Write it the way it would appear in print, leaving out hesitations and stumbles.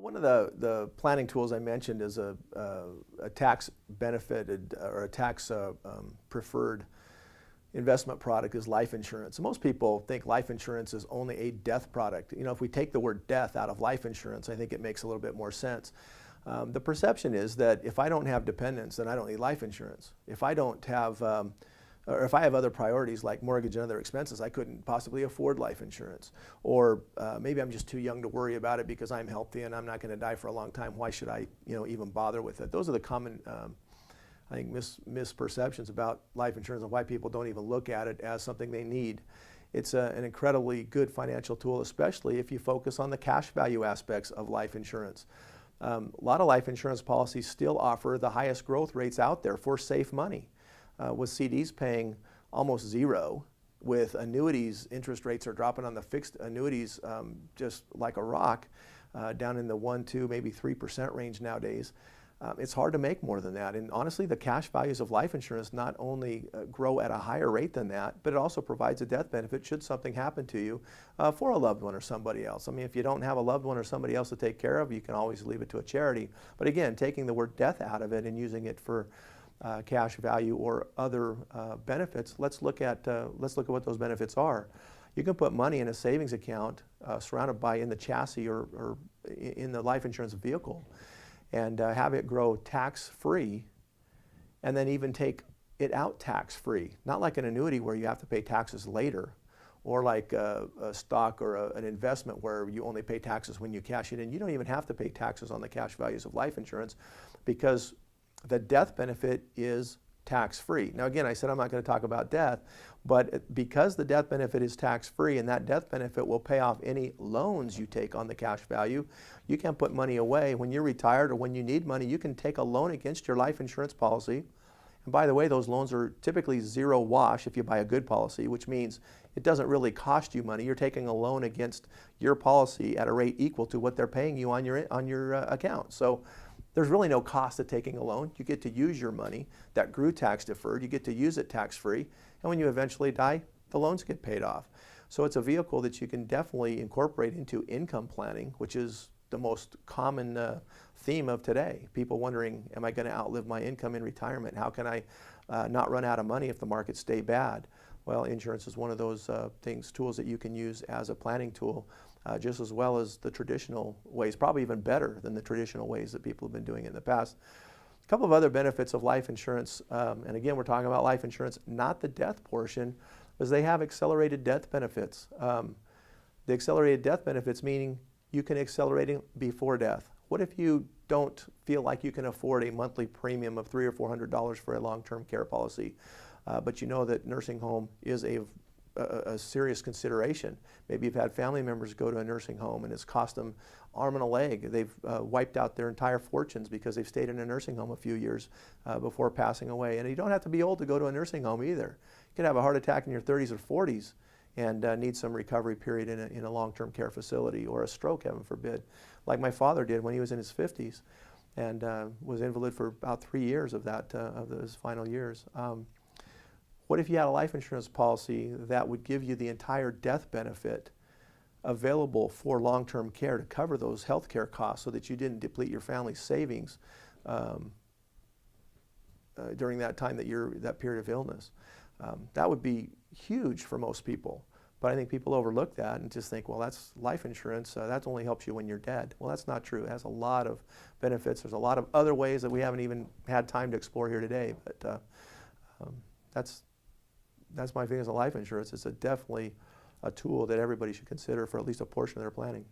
One of the planning tools I mentioned is a tax benefited or a tax preferred investment product is life insurance. Most people think life insurance is only a death product. You know, if we take the word death out of life insurance, I think it makes a little bit more sense. The perception is that if I don't have dependents, then I don't need life insurance. If I don't have, or if I have other priorities like mortgage and other expenses, I couldn't possibly afford life insurance. Or maybe I'm just too young to worry about it because I'm healthy and I'm not going to die for a long time. Why should I, even bother with it? Those are the common, I think, misperceptions about life insurance and why people don't even look at it as something they need. It's an incredibly good financial tool, especially if you focus on the cash value aspects of life insurance. A lot of life insurance policies still offer the highest growth rates out there for safe money. With CDs paying almost zero, with annuities, interest rates are dropping on the fixed annuities just like a rock, down in the 1, 2, maybe 3% range nowadays. It's hard to make more than that. And honestly, the cash values of life insurance not only grow at a higher rate than that, but it also provides a death benefit should something happen to you for a loved one or somebody else. I mean, if you don't have a loved one or somebody else to take care of, you can always leave it to a charity. But again, taking the word death out of it and using it for cash value or other benefits, let's look at what those benefits are. You can put money in a savings account surrounded by in the chassis or in the life insurance vehicle, and have it grow tax-free, and then even take it out tax-free. Not like an annuity where you have to pay taxes later, or like a stock or an investment where you only pay taxes when you cash it in. You don't even have to pay taxes on the cash values of life insurance because the death benefit is tax-free. Now again, I said I'm not going to talk about death, but because the death benefit is tax-free and that death benefit will pay off any loans you take on the cash value, you can put money away. When you're retired or when you need money, you can take a loan against your life insurance policy. And by the way, those loans are typically zero wash if you buy a good policy, which means it doesn't really cost you money. You're taking a loan against your policy at a rate equal to what they're paying you on your account. So there's really no cost to taking a loan. You get to use your money that grew tax deferred. You get to use it tax-free. And when you eventually die, the loans get paid off. So it's a vehicle that you can definitely incorporate into income planning, which is the most common theme of today. People wondering, am I going to outlive my income in retirement? How can I not run out of money if the markets stay bad? Well, insurance is one of those tools that you can use as a planning tool, just as well as the traditional ways, probably even better than the traditional ways that people have been doing it in the past. A couple of other benefits of life insurance, and again, we're talking about life insurance, not the death portion, is they have accelerated death benefits. The accelerated death benefits meaning you can accelerate it before death. What if you don't feel like you can afford a monthly premium of $300 or $400 for a long-term care policy, but you know that nursing home is a serious consideration? Maybe you've had family members go to a nursing home and it's cost them arm and a leg. They've wiped out their entire fortunes because they've stayed in a nursing home a few years before passing away. And you don't have to be old to go to a nursing home either. You could have a heart attack in your 30s or 40s and need some recovery period in a long-term care facility, or a stroke, heaven forbid, like my father did when he was in his 50s and was invalid for about 3 years of his final years. What if you had a life insurance policy that would give you the entire death benefit available for long-term care to cover those health care costs so that you didn't deplete your family's savings during that time that period of illness? That would be huge for most people. But I think people overlook that and just think, well, that's life insurance. That only helps you when you're dead. Well, that's not true. It has a lot of benefits. There's a lot of other ways that we haven't even had time to explore here today. But that's my feelings on life insurance. It's definitely a tool that everybody should consider for at least a portion of their planning.